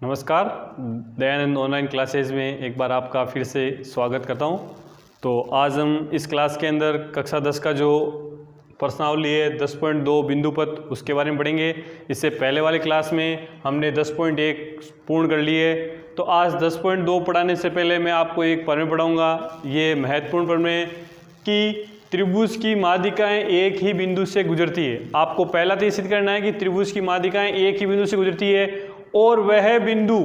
नमस्कार, Dayanand online classes में एक बार आपका फिर से स्वागत करता हूं। तो आज हम इस क्लास के अंदर कक्षा 10 का जो प्रश्नावली है 10.2 बिंदु पथ उसके बारे में पढ़ेंगे। इससे पहले वाली क्लास में हमने 10.1 पूर्ण कर लिए है। तो आज 10.2 पढ़ाने से पहले मैं आपको एक प्रमेय पढ़ाऊँगा। ये महत्वपूर्ण प्रमेय कि त्रिभुज की माध्यिकाएं एक ही बिंदु से गुजरती है। आपको पहला तो ये सिद्ध करना है कि त्रिभुज की माध्यिकाएं एक ही बिंदु से गुजरती है और वह बिंदु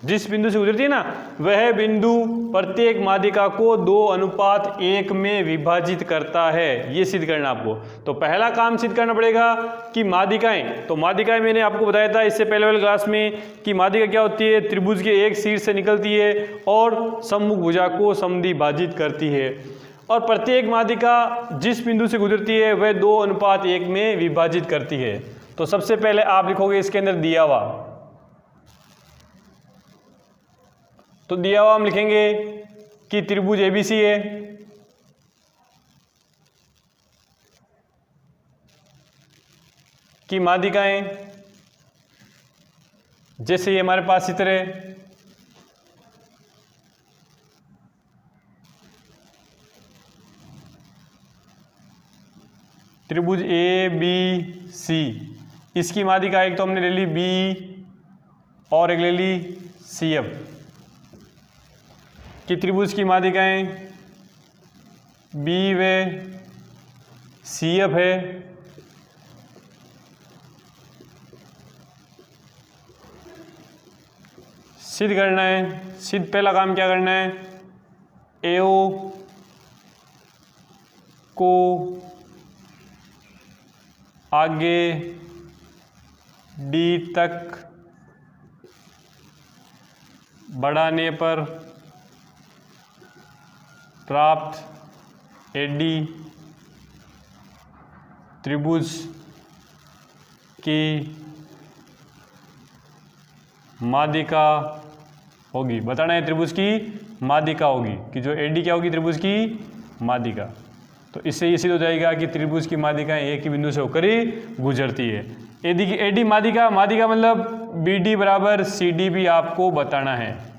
जिस बिंदु से गुजरती है ना, वह बिंदु प्रत्येक माध्यिका को 2:1 में विभाजित करता है। ये सिद्ध करना आपको। तो पहला काम सिद्ध करना पड़ेगा कि माध्यिकाएं, तो माध्यिकाएं मैंने आपको बताया था इससे पहले वाली क्लास में कि माध्यिका क्या होती है, त्रिभुज के एक शीर्ष से निकलती है और सम्मुख भुजा को समद्विभाजित करती है और प्रत्येक माध्यिका जिस बिंदु से गुजरती है वह 2:1 में विभाजित करती है। तो सबसे पहले आप लिखोगे इसके अंदर दिया हुआ, तो दिया हुआ हम लिखेंगे कि त्रिभुज एबीसी है, कि माध्यिकाएं जैसे ये हमारे पास चित्र है, त्रिभुज ए बी सी, इसकी माध्यिका एक तो हमने ले ली बी और एक ले ली सी एफ, कि त्रिभुज की माध्यिकाएं बी व सी एफ है। सिद्ध करना है, सिद्ध पहला काम क्या करना है, एओ को आगे डी तक बढ़ाने पर प्राप्त एडी त्रिभुज की माध्यिका होगी। बताना है त्रिभुज की माध्यिका होगी, कि जो एडी क्या होगी, त्रिभुज की माध्यिका। तो इससे ये सिद्ध हो जाएगा कि त्रिभुज की माध्यिकाएं एक ही बिंदु से होकर ही गुजरती है। एडी माध्यिका मतलब बीडी बराबर सीडी भी आपको बताना है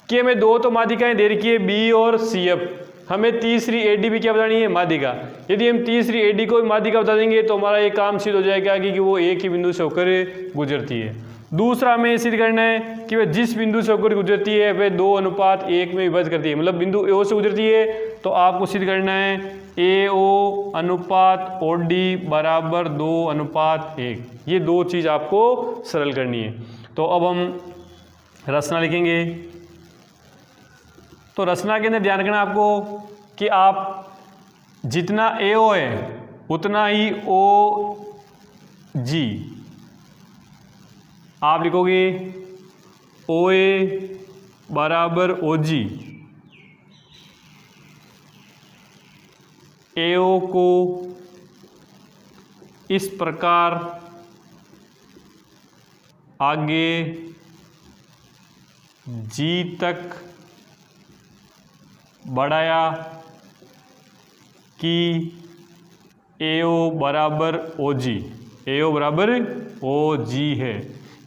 कि हमें दो तो माध्यिकाएं दे रखी है बी और सी एफ, हमें तीसरी एडी भी क्या बतानी है, माध्यिका। यदि हम तीसरी एडी को भी माध्यिका बता देंगे तो हमारा ये काम सिद्ध हो जाएगा कि वो एक ही बिंदु से होकर गुजरती है। दूसरा हमें सिद्ध करना है कि वह जिस बिंदु से होकर गुजरती है वह 2:1 में विभाजित करती है। मतलब बिंदु ए से गुजरती है तो आपको सिद्ध करना है ए ओ अनुपात ओ डी बराबर 2:1। ये दो चीज़ आपको सरल करनी है। तो अब हम रचना लिखेंगे। तो रचना के अंदर ध्यान रखना आपको कि आप जितना ए ओ है उतना ही ओ जी आप लिखोगे। ओ ए बराबर ओ जी, ए ओ को इस प्रकार आगे जी तक बढ़ाया कि ए ओ बराबर ओ जी, ए ओ बराबर ओ जी है,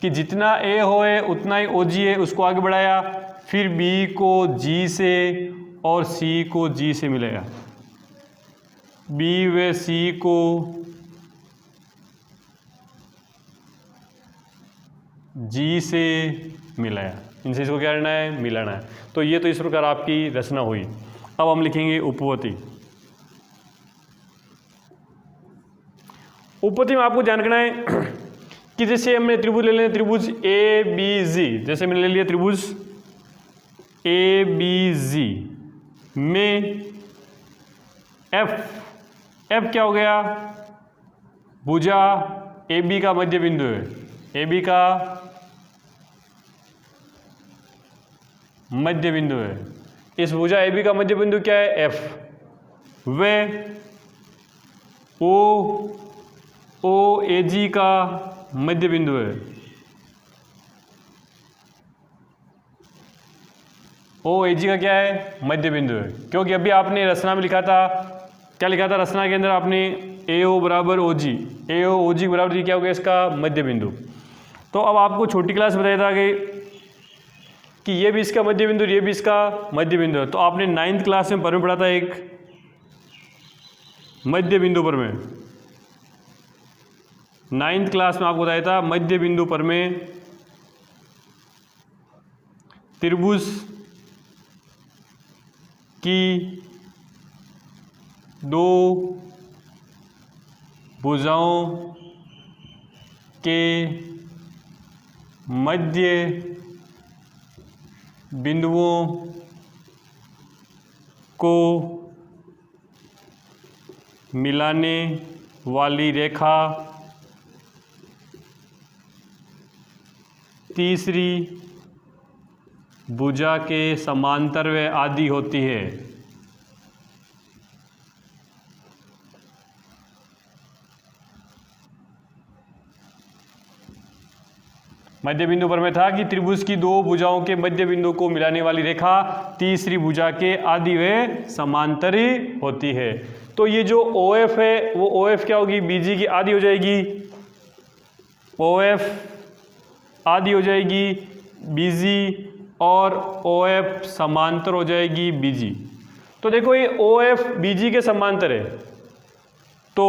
कि जितना ए हो है उतना ही ओ जी है, उसको आगे बढ़ाया। फिर बी को जी से और सी को जी से मिलाया, बी व सी को जी से मिलाया। इनसे इसको क्या करना है, मिलाना है। तो ये तो इस प्रकार आपकी रचना हुई। अब हम लिखेंगे उपपत्ति। उपपत्ति में आपको ध्यान रखना है कि जैसे हमने त्रिभुज ले लें, त्रिभुज ए बी जी, जैसे मैंने ले लिया त्रिभुज ए बी जी में एफ क्या हो गया, भुजा ए बी का मध्य बिंदु है, ए बी का मध्य बिंदु है। इस भुजा ए बी का मध्य बिंदु क्या है, एफ। व ओ ए जी का मध्य बिंदु है, ओ ए जी का क्या है, मध्य बिंदु है। क्योंकि अभी आपने रचना में लिखा था, क्या लिखा था रचना के अंदर आपने, ए ओ बराबर ओ जी, ए ओ जी बराबर जी क्या हो गया इसका मध्य बिंदु। तो अब आपको छोटी क्लास बताया था कि ये भी इसका मध्य बिंदु, ये भी इसका मध्य बिंदु है। तो आपने 9th क्लास में प्रमेय पढ़ा था एक मध्य बिंदु प्रमेय। 9th क्लास में आपको बताया था मध्य बिंदु प्रमेय। त्रिभुज की दो भुजाओं के मध्य बिंदुओं को मिलाने वाली रेखा तीसरी भुजा के समांतर व आदि होती है। मध्य बिंदु पर में था कि त्रिभुज की दो भुजाओं के मध्य बिंदु को मिलाने वाली रेखा तीसरी भुजा के आदि व समांतरी होती है। तो ये जो OF है वो OF क्या होगी, BG की आधी हो जाएगी, OF आधी हो जाएगी BG, और OF समांतर हो जाएगी BG। तो देखो ये OF BG के समांतर है, तो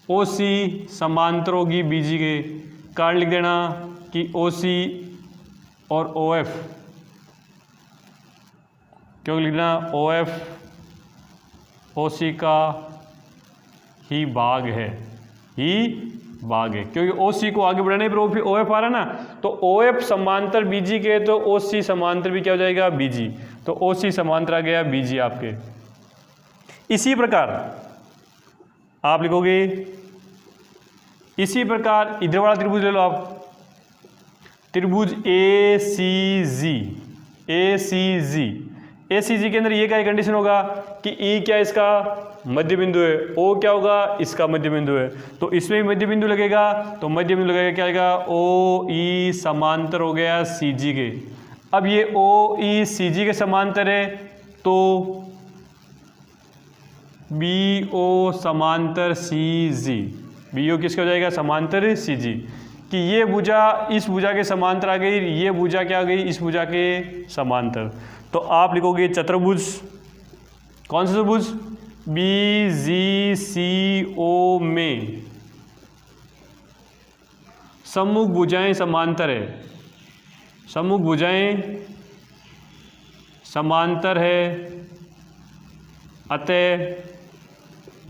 OC समांतर होगी BG के। कारण लिख देना कि OC और OF, क्यों लिखना, OF OC का ही भाग है, क्योंकि OC को आगे बढ़ाने पर फिर OF आ रहा है ना। तो OF समांतर BG के, तो OC समांतर भी क्या हो जाएगा, BG। तो OC समांतर आ गया BG आपके। इसी प्रकार आप लिखोगे, इसी प्रकार इधर वाला त्रिभुज ले लो आप, त्रिभुज ACG के अंदर ये क्या कंडीशन होगा कि E क्या इसका मध्य बिंदु है, O क्या होगा इसका मध्य बिंदु है। तो इसमें भी मध्य बिंदु लगेगा, तो मध्य बिंदु लगेगा क्या आएगा, OE समांतर हो गया CG के। अब ये OE CG के समांतर है, तो BO समांतर CG, BO किसका हो जाएगा, समांतर CG। कि ये भुजा इस भुजा के समांतर आ गई, ये भुजा क्या आ गई, इस भुजा के समांतर। तो आप लिखोगे चतुर्भुज, कौन सा चतुर्भुज, BGCO में सम्मुख भुजाएं समांतर है, सम्मुख भुजाएं समांतर है, अतः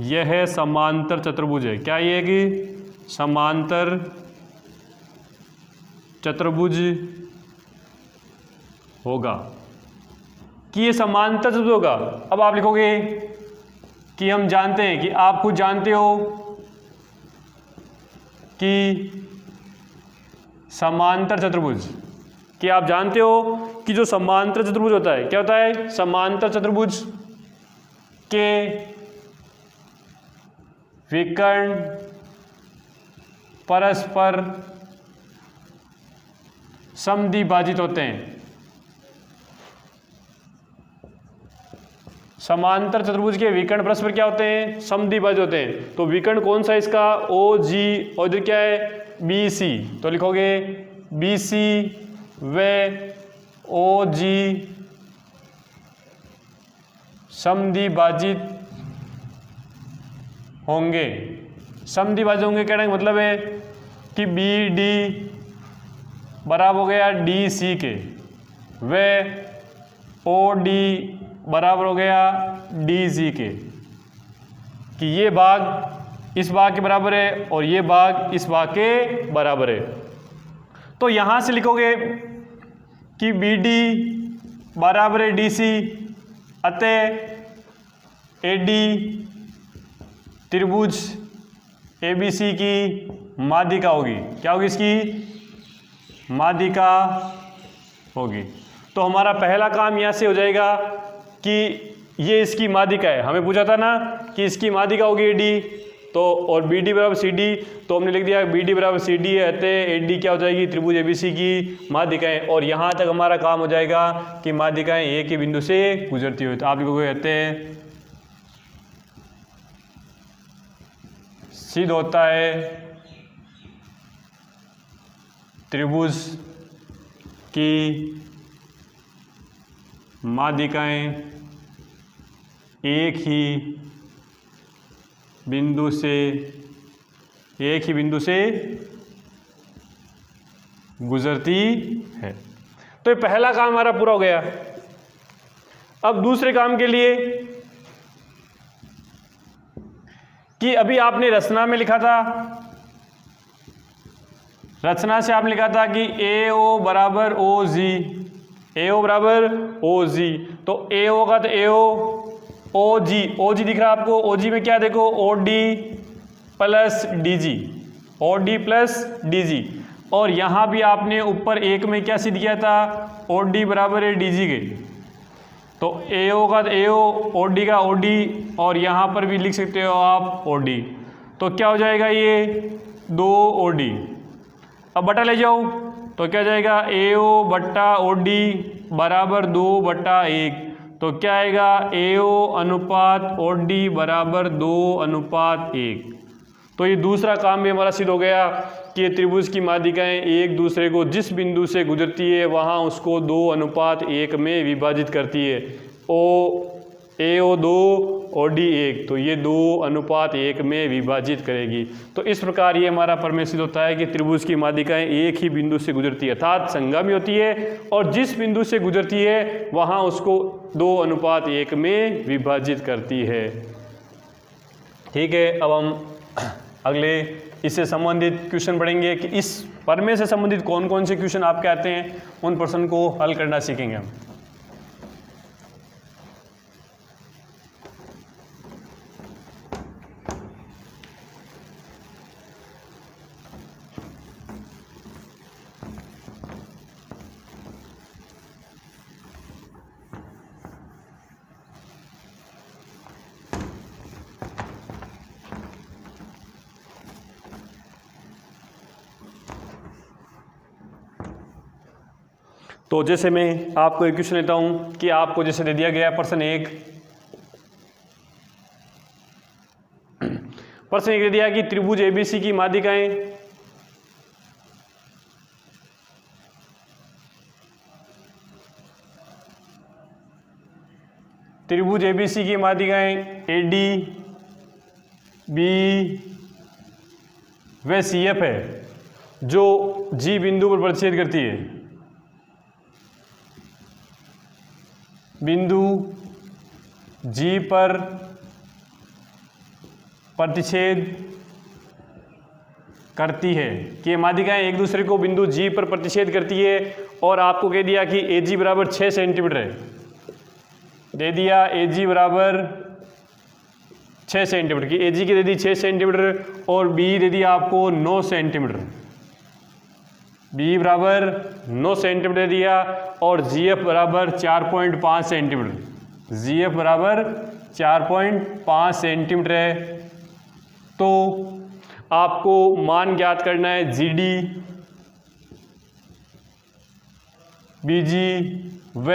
यह समांतर चतुर्भुज है। क्या ये है कि समांतर चतुर्भुज होगा, कि ये समांतर चतुर्भुज होगा। अब आप लिखोगे कि हम जानते हैं, कि आप खुद जानते हो कि समांतर चतुर्भुज, कि आप जानते हो कि जो समांतर चतुर्भुज होता है क्या होता है, समांतर चतुर्भुज के विकर्ण परस्पर समद्विभाजित होते हैं। समांतर चतुर्भुज के विकर्ण परस्पर क्या होते हैं, समद्विभाजित होते हैं। तो विकर्ण कौन सा इसका, OG, और इधर क्या है BC। तो लिखोगे BC व OG समद्विभाजित होंगे। समद्विभाजित होंगे कहने का मतलब है कि BD बराबर हो गया DC के, व OD बराबर हो गया DG के, कि ये भाग इस भाग के बराबर है और ये भाग इस भाग के बराबर है। तो यहाँ से लिखोगे कि BD बराबर है DC, अतः AD त्रिभुज ABC की माध्यिका होगी। क्या होगी, इसकी माध्यिका होगी। तो हमारा पहला काम यहाँ से हो जाएगा कि ये इसकी माध्यिका है। हमें पूछा था ना कि इसकी माध्यिका होगी AD, तो और BD बराबर CD, तो हमने लिख दिया BD बराबर CD है, अतः AD क्या हो जाएगी, त्रिभुज ABC की माध्यिकाएं। और यहाँ तक हमारा काम हो जाएगा कि माध्यिकाएं एक ही बिंदु से गुजरती हुई। तो आप लिखोगे अतः सिद्ध होता है त्रिभुज की माध्यिकाएं एक ही बिंदु से गुजरती है। तो ये पहला काम हमारा पूरा हो गया। अब दूसरे काम के लिए कि अभी आपने रचना में लिखा था, रचना से आपने लिखा था कि AO बराबर OG, AO बराबर OG। तो AO का तो AO, OG दिख रहा है आपको। OG में क्या देखो, OD plus DG, OD plus DG। और यहाँ भी आपने ऊपर एक में क्या सिद्ध किया था, OD बराबर है DG के। तो AO का AO, OD का OD, और यहाँ पर भी लिख सकते हो आप OD। तो क्या हो जाएगा, ये 2 OD। अब बटा ले जाओ तो क्या जाएगा, AO बट्टा OD बराबर 2/1। तो क्या आएगा, AO अनुपात OD बराबर 2/1। तो ये दूसरा काम भी हमारा सिद्ध हो गया कि त्रिभुज की माध्यिकाएं एक दूसरे को जिस बिंदु से गुजरती है वहाँ उसको 2/1 में विभाजित करती है। AO 2 OD 1, तो ये 2/1 में विभाजित करेगी। तो इस प्रकार ये हमारा प्रमेय सिद्ध होता है कि त्रिभुज की माध्यिकाएं एक ही बिंदु से गुजरती है, अर्थात संगामी होती है, और जिस बिंदु से गुजरती है वहाँ उसको 2/1 में विभाजित करती है। ठीक है, अब हम अगले इससे संबंधित क्वेश्चन पढ़ेंगे कि इस प्रमेय से संबंधित कौन कौन से क्वेश्चन आपके आते हैं, उन प्रश्न को हल करना सीखेंगे हम। तो जैसे मैं आपको एक क्वेश्चन लेता हूं कि आपको जैसे दे दिया गया प्रश्न 1 दे दिया कि त्रिभुज ABC की माध्यिकाएं AD B व CF है जो G बिंदु पर प्रतिच्छेद करती है। बिंदु G पर प्रतिच्छेद करती है कि माध्यिकाएं एक दूसरे को बिंदु G पर प्रतिच्छेद करती है। और आपको कह दिया कि AG बराबर 6 सेंटीमीटर है, दे दिया AG बराबर 6 सेंटीमीटर की, AG की दे दी 6 सेंटीमीटर और B दे दिया आपको 9 सेंटीमीटर, B बराबर 9 सेंटीमीटर दिया, और GF बराबर 4.5 सेंटीमीटर, GF बराबर 4.5 सेंटीमीटर है। तो आपको मान ज्ञात करना है GD, BG व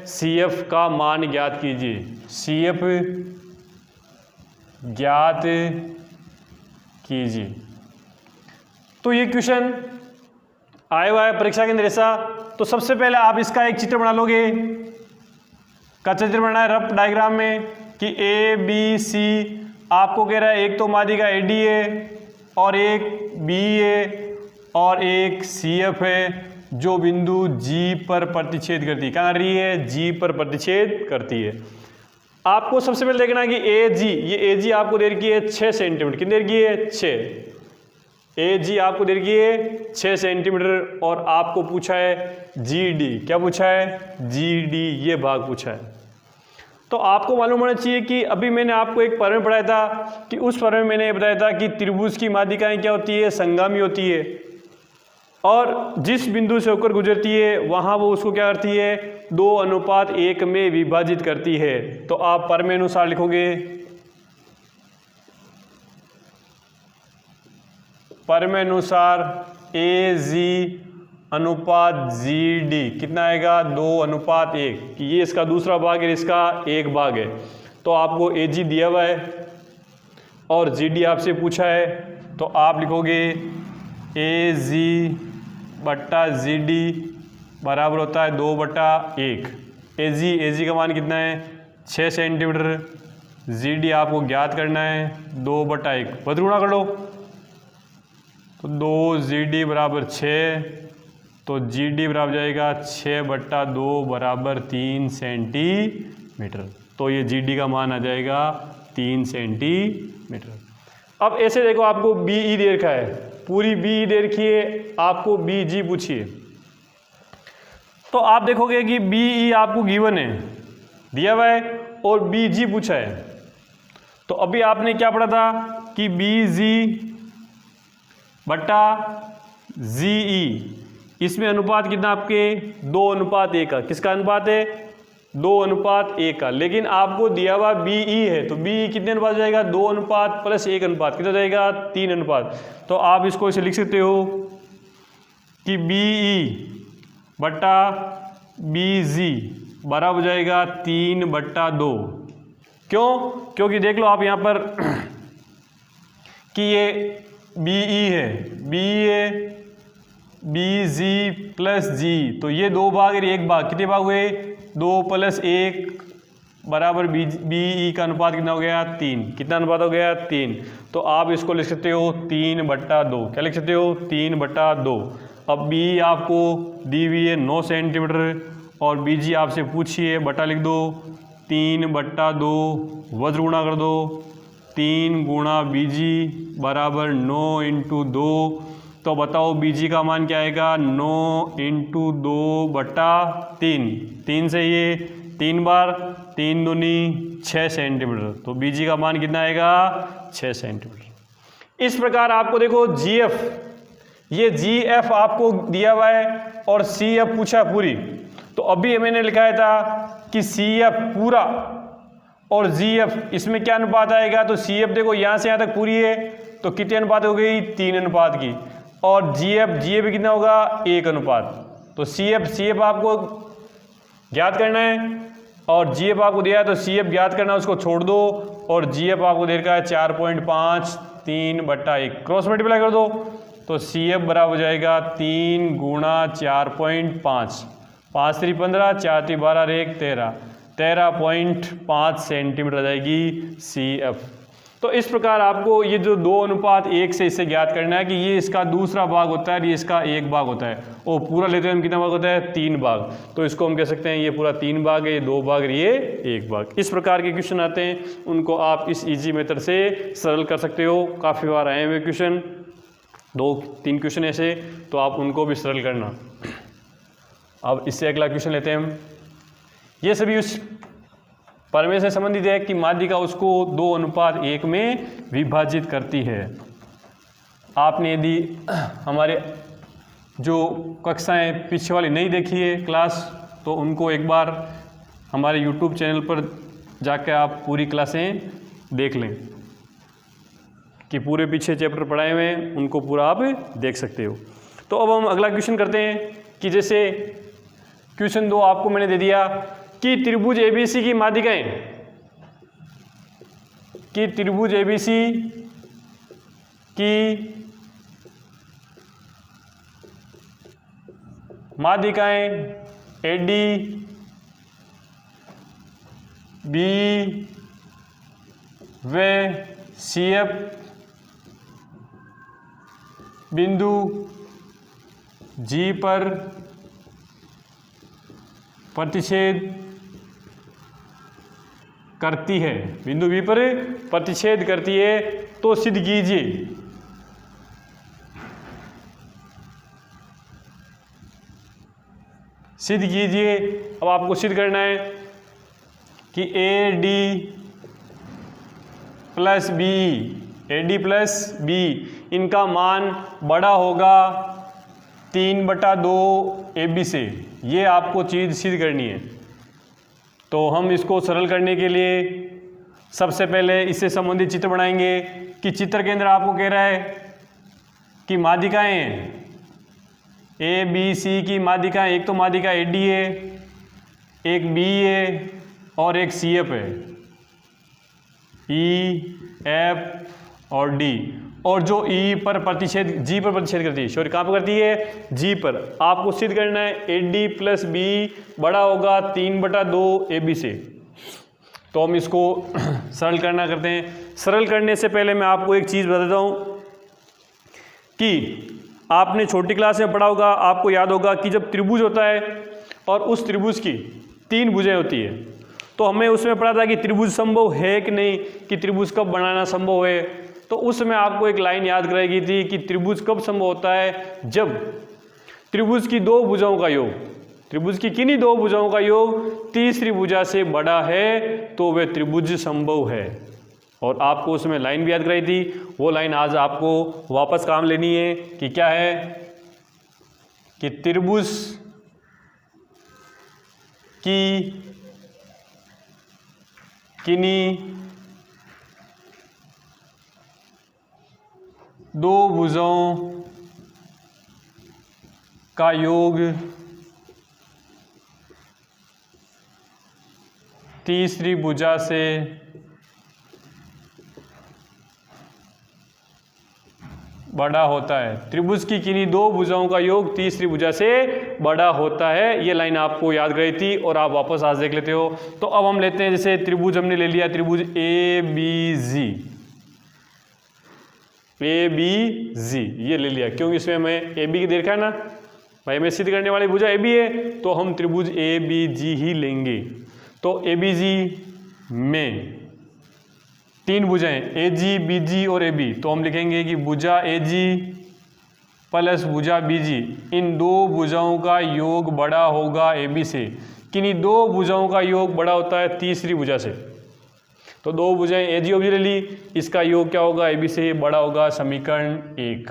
CF का मान ज्ञात कीजिए। CF ज्ञात कीजिए। तो ये क्वेश्चन आया हुआ है परीक्षा के अंदर ऐसा। तो सबसे पहले आप इसका एक चित्र बना लोगे, का चित्र बनाना है रफ डायग्राम में कि ABC आपको कह रहा है एक तो माध्यिका AD है और एक B है और एक CF है जो बिंदु G पर प्रतिच्छेद करती है। कहाँ कर रही है, G पर प्रतिच्छेद करती है। आपको सबसे पहले देखना है कि AG, ये AG आपको दे रखी है 6 सेंटीमीटर, कितनी दे रखी है 6, AG आपको दे रखी है 6 सेंटीमीटर, और आपको पूछा है GD, क्या पूछा है GD, ये भाग पूछा है। तो आपको मालूम होना चाहिए कि अभी मैंने आपको एक प्रमेय पढ़ाया था कि उस प्रमेय में मैंने ये बताया था कि त्रिभुज की माध्यिकाएं क्या होती है, संगामी होती है, और जिस बिंदु से होकर गुजरती है वहाँ वो उसको क्या करती है, 2/1 में विभाजित करती है। तो आप प्रमेय अनुसार लिखोगे, प्रमेय अनुसार AG अनुपात GD कितना आएगा, 2/1, कि ये इसका दूसरा भाग है, इसका एक भाग है। तो आपको AG दिया हुआ है और GD आपसे पूछा है, तो आप लिखोगे AG बट्टा जी डी बराबर होता है 2/1। ए जी का मान कितना है 6 सेंटीमीटर। जी डी आपको ज्ञात करना है 2/1, बस गुणा कर लो तो 2 जी डी बराबर 6, तो जी डी बराबर जाएगा 6/2 बराबर 3 सेंटीमीटर। तो ये जी डी का मान आ जाएगा 3 सेंटीमीटर। अब ऐसे देखो आपको बी ई दे रखा है, पूरी बी ई दे रखी है, आपको बी जी पूछिए तो आप देखोगे कि बी ई आपको गिवन है, दिया हुआ है, और बी जी पूछा है। तो अभी आपने क्या पढ़ा था कि बी जी बट्टा जी ई, इसमें अनुपात कितना आपके 2:1 का। किसका अनुपात है 2:1 का। लेकिन आपको दिया हुआ बी ई है, तो बी ई कितने अनुपात हो जाएगा 2:+1 अनुपात, कितना हो जाएगा 3 अनुपात। तो आप इसको इसे लिख सकते हो कि बी ई बट्टा बी जी बराबर हो जाएगा 3/2। क्यों? क्योंकि देख लो आप यहाँ पर कि ये बी ई है, बी ई है, बी जी प्लस जी, तो ये 2 भाग और 1 भाग, कितने भाग हुए 2+1 बराबर बी ई का अनुपात कितना हो गया 3। कितना अनुपात हो गया 3। तो आप इसको लिख सकते हो 3/2। क्या लिख सकते हो 3/2। अब बी आपको दी हुई है 9 सेंटीमीटर और बी जी आपसे पूछिए, बटा लिख दो 3/2, वज्र गुणा कर दो 3 गुणा बी जी बराबर 9 × 2। तो बताओ बी जी का मान क्या आएगा 9 × 2/3। 3 से ये 3 बार, 3 दूनी 6 सेंटीमीटर, तो बी जी का मान कितना आएगा 6 सेंटीमीटर। इस प्रकार आपको देखो जी एफ, ये जी एफ आपको दिया हुआ है और सी एफ पूछा पूरी। तो अभी मैंने लिखाया था कि सी एफ पूरा और जी एफ इसमें क्या अनुपात आएगा। तो सी एफ देखो यहाँ से यहाँ तक पूरी है, तो कितने अनुपात हो गई 3 अनुपात की, और जी एफ कितना होगा 1 अनुपात। तो सी एफ आपको ज्ञात करना है और जी एफ आपको दिया है, तो सी एफ ज्ञात करना है, उसको छोड़ दो, और जी एफ आपको दे रखा है 4.5, 3/1, क्रॉस मल्टीप्लाई कर दो, तो सी एफ बराबर हो जाएगा 3 × 4.5, 5 3 15, 4 3 12, 1 13, 13.5 सेंटीमीटर आ जाएगी सी एफ। तो इस प्रकार आपको ये जो 2:1 से इससे ज्ञात करना है कि ये इसका दूसरा भाग होता है, ये इसका 1 भाग होता है, और पूरा लेते हैं हम कितना भाग होता है 3 भाग। तो इसको हम कह सकते हैं ये पूरा 3 भाग है, ये 2 भाग और ये 1 भाग। इस प्रकार के क्वेश्चन आते हैं, उनको आप इस इजी मेथड से सरल कर सकते हो। काफ़ी बार आए हुए क्वेश्चन, 2-3 क्वेश्चन ऐसे, तो आप उनको भी सरल करना। अब इससे अगला क्वेश्चन लेते हैं हम। ये सभी उस प्रमेय से संबंधित है कि माध्यिका उसको 2:1 में विभाजित करती है। आपने यदि हमारे जो कक्षाएं पीछे वाली नहीं देखी है क्लास, तो उनको एक बार हमारे YouTube चैनल पर जाकर आप पूरी क्लासें देख लें कि पूरे पीछे चैप्टर पढ़ाए हुए हैं, उनको पूरा आप देख सकते हो। तो अब हम अगला क्वेश्चन करते हैं कि जैसे क्वेश्चन 2 आपको मैंने दे दिया कि त्रिभुज एबीसी की माध्यिकाएं, कि त्रिभुज एबीसी की माध्यिकाएं एडी बी व सी एफ बिंदु जी पर प्रतिच्छेद करती है, बिंदु बी पर प्रतिच्छेद करती है, तो सिद्ध कीजिए। सिद्ध कीजिए। अब आपको सिद्ध करना है कि ए डी प्लस बी इनका मान बड़ा होगा 3/2 AB से। ये आपको चीज़ सिद्ध करनी है। तो हम इसको सरल करने के लिए सबसे पहले इससे संबंधित चित्र बनाएंगे कि चित्र के अंदर आपको कह रहा है कि माध्यिकाएं हैं ए बी सी की माध्यिकाएं, एक तो माध्यिका ए डी है, एक बी है और एक सी एफ है, ई एफ और डी। और जो ई पर प्रतिच्छेद जी पर प्रतिच्छेद करती है, सॉरी कहाँ पर करती है, जी पर। आपको सिद्ध करना है ए डी प्लस बी बड़ा होगा 3/2 ए बी से। तो हम इसको सरल करना करते हैं। सरल करने से पहले मैं आपको एक चीज़ बता देता हूँ कि आपने छोटी क्लास में पढ़ा होगा, आपको याद होगा कि जब त्रिभुज होता है और उस त्रिभुज की 3 भुजें होती है, तो हमें उसमें पढ़ा था कि त्रिभुज संभव है कि नहीं, कि त्रिभुज कब बनाना संभव है। तो उसमें आपको एक लाइन याद कराई गई थी कि त्रिभुज कब संभव होता है, जब त्रिभुज की 2 भुजाओं का योग, त्रिभुज की किन्हीं 2 भुजाओं का योग तीसरी भुजा से बड़ा है, तो वह त्रिभुज संभव है। और आपको उसमें लाइन भी याद कराई थी, वो लाइन आज आपको वापस काम लेनी है कि क्या है, कि त्रिभुज की किन्हीं 2 भुजाओं का योग तीसरी भुजा से बड़ा होता है। त्रिभुज की किन्हीं 2 भुजाओं का योग तीसरी भुजा से बड़ा होता है। ये लाइन आपको याद गई थी और आप वापस आज देख लेते हो। तो अब हम लेते हैं, जैसे त्रिभुज हमने ले लिया, त्रिभुज A B ji, A B जी ये ले लिया, क्योंकि इसमें हमें ए बी की देखा है ना भाई, हमें सिद्ध करने वाली भुजा ए बी है, तो हम त्रिभुज ए बी जी ही लेंगे। तो ए बी जी में 3 भुजाएं ए जी बी जी और ए बी, तो हम लिखेंगे कि भुजा ए जी प्लस भुजा बी जी, इन 2 भुजाओं का योग बड़ा होगा ए बी से। किन्हीं 2 भुजाओं का योग बड़ा होता है तीसरी भुजा से। तो 2 भुजाएं ए जी और बी ले ली, इसका योग क्या होगा, ए बी से बड़ा होगा, समीकरण 1।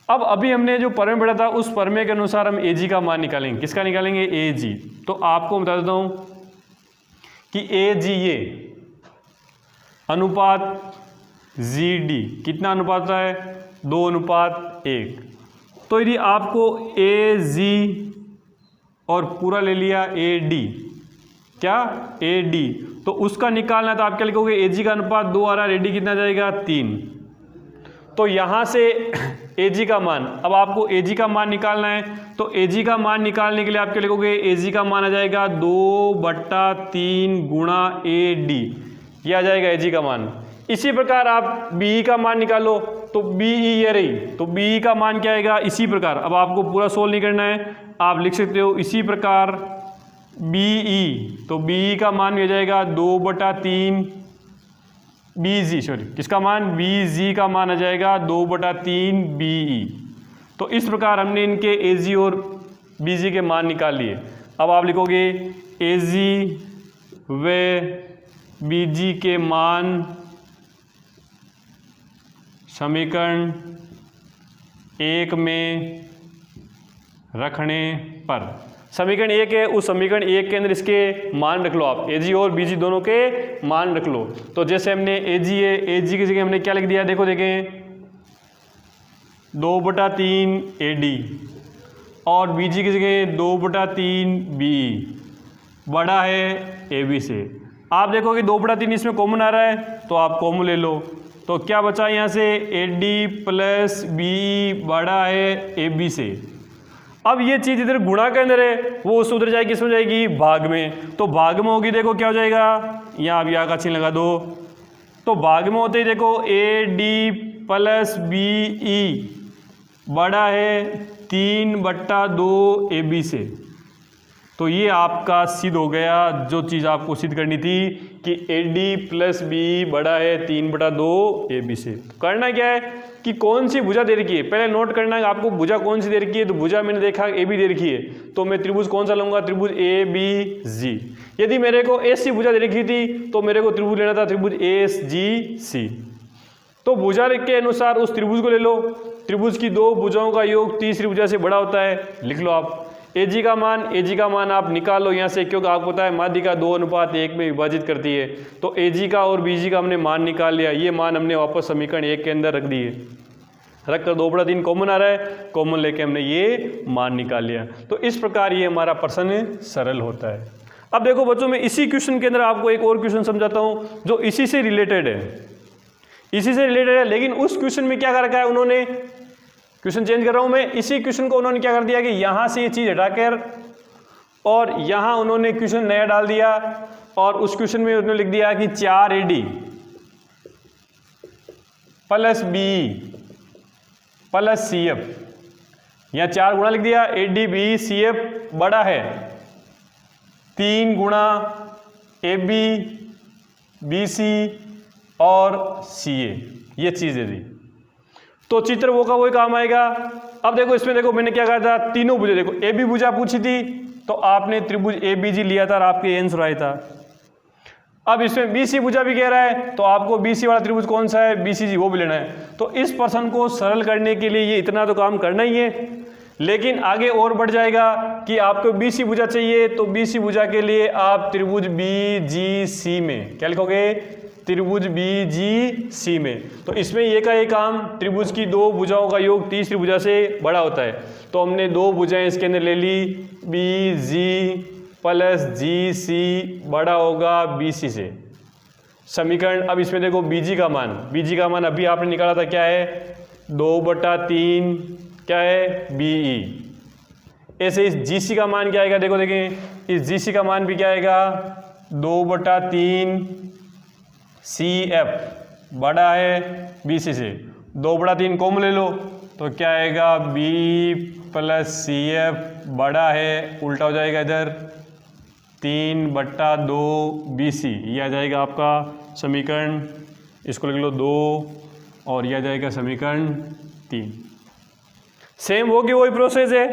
अब अभी हमने जो प्रमेय पढ़ा था, उस प्रमेय के अनुसार हम ए जी का मान निकालेंगे। किसका निकालेंगे, ए जी। तो आपको बता देता हूँ कि ए जी ये अनुपात जी डी कितना अनुपात होता है, 2:1। तो यदि आपको ए जी और पूरा ले लिया ए डी, क्या ए डी, तो उसका निकालना, तो आप क्या लिखोगे, ए जी का अनुपात 2 आ रहा है, ए डी कितना जाएगा 3। तो यहाँ से ए जी का मान, अब आपको ए जी का मान निकालना है, तो ए जी का मान निकालने के लिए आप क्या लिखोगे, ए जी का मान आ जाएगा 2/3 गुणा ए डी, ये आ जाएगा ए जी का मान। इसी प्रकार आप बी का मान निकालो, तो बी ई ये रही, तो बी का मान क्या आएगा, इसी प्रकार। अब आपको पूरा सोल्व नहीं करना है, आप लिख सकते हो इसी प्रकार बी ई, तो बी का मान भी आ जाएगा 2/3 बी जी, सॉरी किसका मान, बी जी का मान आ जाएगा 2/3 बी ई। तो इस प्रकार हमने इनके ए जी और बी जी के मान निकाल लिए। अब आप लिखोगे ए जी व बी जी के मान समीकरण 1 में रखने पर, समीकरण 1 है, उस समीकरण 1 के अंदर इसके मान रख लो आप, ए जी और बी जी दोनों के मान रख लो। तो जैसे हमने ए जी है, ए जी की जगह हमने क्या लिख दिया, देखो देखें 2/3 ए डी, और बी जी की जगह 2/3 बी बड़ा है ए बी से। आप देखो कि 2/3 इसमें कॉमन आ रहा है, तो आप कॉमन ले लो। तो क्या बचा यहाँ से, ए डी प्लस बी बड़ा है ए बी से। अब ये चीज़ इधर गुणा के अंदर है, वो उससे उधर जाएगी, किसमें जाएगी, भाग में। तो भाग में होगी, देखो क्या हो जाएगा, यहाँ आप यहाँ का चिन्ह लगा दो। तो भाग में होते ही देखो A D plus B E बड़ा है 3/2 ए बी से। तो ये आपका सिद्ध हो गया, जो चीज़ आपको सिद्ध करनी थी कि ए डी प्लस बी बड़ा है 3/2 ए बी से। करना क्या है कि कौन सी भुजा दे रखी है, पहले नोट करना है आपको भुजा कौन सी दे रखी है। तो भुजा मैंने देखा ए बी दे रखी है, तो मैं त्रिभुज कौन सा लूँगा, त्रिभुज ए बी जी। यदि मेरे को एस सी भुजा दे रखी थी, तो मेरे को त्रिभुज लेना था त्रिभुज एस जी सी। तो भुजा के अनुसार उस त्रिभुज को ले लो। त्रिभुज की 2 भुजाओं का योग तीसरी भुजा से बड़ा होता है, लिख लो आप। ए जी का मान आप निकाल लो यहाँ से, क्योंकि आपको पता है माध्यिका 2:1 में विभाजित करती है। तो ए जी का और बी जी का हमने मान निकाल लिया, ये मान हमने वापस समीकरण 1 के अंदर रख दिए। रख कर 2/3 कॉमन आ रहा है, कॉमन लेके हमने ये मान निकाल लिया। तो इस प्रकार ये हमारा प्रश्न सरल होता है। अब देखो बच्चों, मैं इसी क्वेश्चन के अंदर आपको एक और क्वेश्चन समझाता हूँ जो इसी से रिलेटेड है। इसी से रिलेटेड है, लेकिन उस क्वेश्चन में क्या कर रखा है उन्होंने, क्वेश्चन चेंज कर रहा हूं मैं, इसी क्वेश्चन को उन्होंने क्या कर दिया कि यहां से ये चीज हटाकर और यहां उन्होंने क्वेश्चन नया डाल दिया और उस क्वेश्चन में उन्होंने लिख दिया कि 4 AD plus BE plus CF, यहां 4 गुणा लिख दिया, AD BE CF बड़ा है 3 गुणा AB BC और CA, ये चीज है दी, तो चित्र वो का वही काम आएगा। अब देखो इसमें देखो मैंने क्या कहा था, तीनों भुजा, देखो AB भुजा पूछी थी तो आपने त्रिभुज ABG लिया था और आपके आंसर आया था। अब इसमें BC भुजा भी कह रहा है तो आपको BC वाला त्रिभुज कौन सा है, BCG, वो भी लेना है। तो इस प्रश्न को सरल करने के लिए ये इतना तो काम करना ही है, लेकिन आगे और बढ़ जाएगा कि आपको BC भुजा चाहिए तो BC भुजा के लिए आप त्रिभुज BGC में क्या लिखोगे, त्रिभुज BGC में। तो इसमें ये का ये काम, त्रिभुज की 2 भुजाओं का योग तीसरी भुजा से बड़ा होता है, तो हमने 2 भुजाएं इसके अंदर ले ली, BG प्लस GC बड़ा होगा BC से, समीकरण। अब इसमें देखो BG का मान अभी आपने निकाला था, क्या है 2/3 क्या है BE। ऐसे इस GC का मान क्या आएगा, देखो देखें इस GC का मान भी क्या आएगा 2/3 CF बड़ा है BC से, 2/3 कॉमन ले लो तो क्या आएगा BE प्लस CF बड़ा है, उल्टा हो जाएगा इधर 3/2 BC, ये आ जाएगा आपका समीकरण, इसको लिख लो 2 और ये आ जाएगा समीकरण 3। सेम होगी वही प्रोसेस है,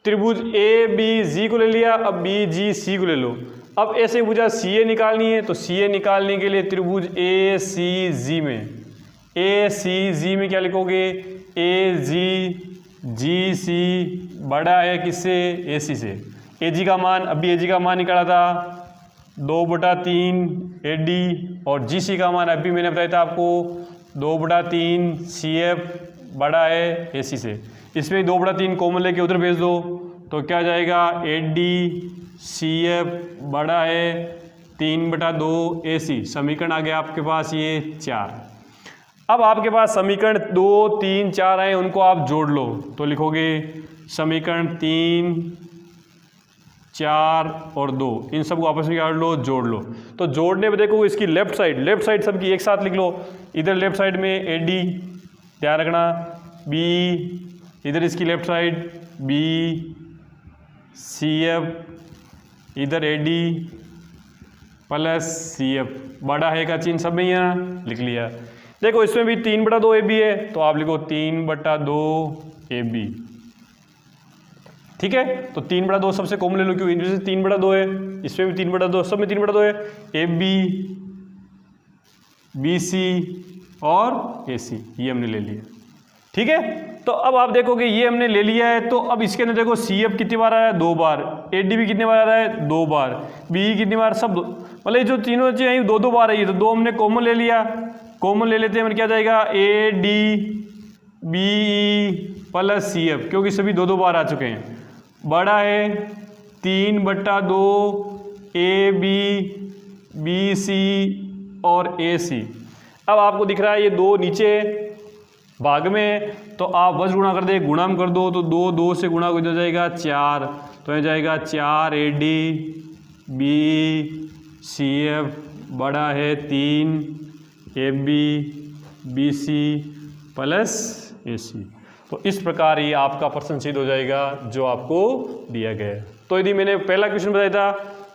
त्रिभुज ABG को ले लिया, अब BGC को ले लो। अब ऐसे भुजा CA निकालनी है तो CA निकालने के लिए त्रिभुज ACG में क्या लिखोगे, AGGC बड़ा है किससे, AC से। AG का मान, अभी AG का मान निकाला था 2/3 AD और GC का मान अभी मैंने बताया था आपको 2/3 CF बड़ा है AC से। इसमें 2/3 कॉमन लेके उधर भेज दो तो क्या जाएगा AD CF बड़ा है 3/2 AC, समीकरण आ गया आपके पास ये 4। अब आपके पास समीकरण 2, 3, 4 आए, उनको आप जोड़ लो तो लिखोगे समीकरण 3, 4 और 2, इन सबको आपस में जोड़ लो। तो जोड़ने में देखो इसकी लेफ्ट साइड सबकी एक साथ लिख लो, इधर लेफ्ट साइड में AD ध्यान रखना, B इधर इसकी लेफ्ट साइड B, CF इधर AD प्लस CF बड़ा है का चिन्ह सब में यहाँ लिख लिया। देखो इसमें भी 3/2 AB है तो आप लिखो 3/2 AB, ठीक है। तो 3/2 सबसे कॉमन ले लो, क्यों इनमें से 3/2 है, इसमें भी 3/2, सब में 3/2 है, AB BC और AC ये हमने ले लिया, ठीक है। तो अब आप देखोगे ये हमने ले लिया है, तो अब इसके अंदर देखो CF कितनी बार आया है, 2 बार, AD भी कितने बार आ रहा है 2 बार, BE कितनी बार, सब मतलब जो तीनों चीज़ें हैं 2-2 बार आई है, तो 2 हमने कॉमन ले लिया, कॉमन ले लेते हैं, क्या जाएगा AD BE प्लस CF, क्योंकि सभी 2-2 बार आ चुके हैं, बड़ा है 3/2 AB BC और AC। अब आपको दिख रहा है ये 2 नीचे भाग में, तो आप बस गुणा कर दे, गुणा कर दो तो 2 से गुणा हो जाएगा 4, तो ये जाएगा 4 AD BE CF बड़ा है 3 AB BC प्लस AC। तो इस प्रकार ये आपका प्रश्न सिद्ध हो जाएगा जो आपको दिया गया है। तो यदि मैंने पहला क्वेश्चन बताया था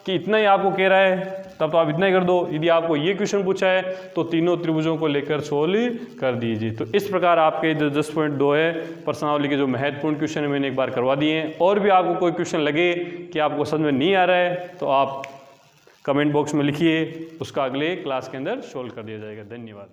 कि इतना ही आपको कह रहा है तब तो आप इतना ही कर दो, यदि आपको ये क्वेश्चन पूछा है तो तीनों त्रिभुजों को लेकर सोल्व कर दीजिए। तो इस प्रकार आपके जो 10.2 है प्रश्नावली के जो महत्वपूर्ण क्वेश्चन है मैंने एक बार करवा दिए हैं। और भी आपको कोई क्वेश्चन लगे कि आपको समझ में नहीं आ रहा है तो आप कमेंट बॉक्स में लिखिए, उसका अगले क्लास के अंदर सोल्व कर दिया जाएगा। धन्यवाद।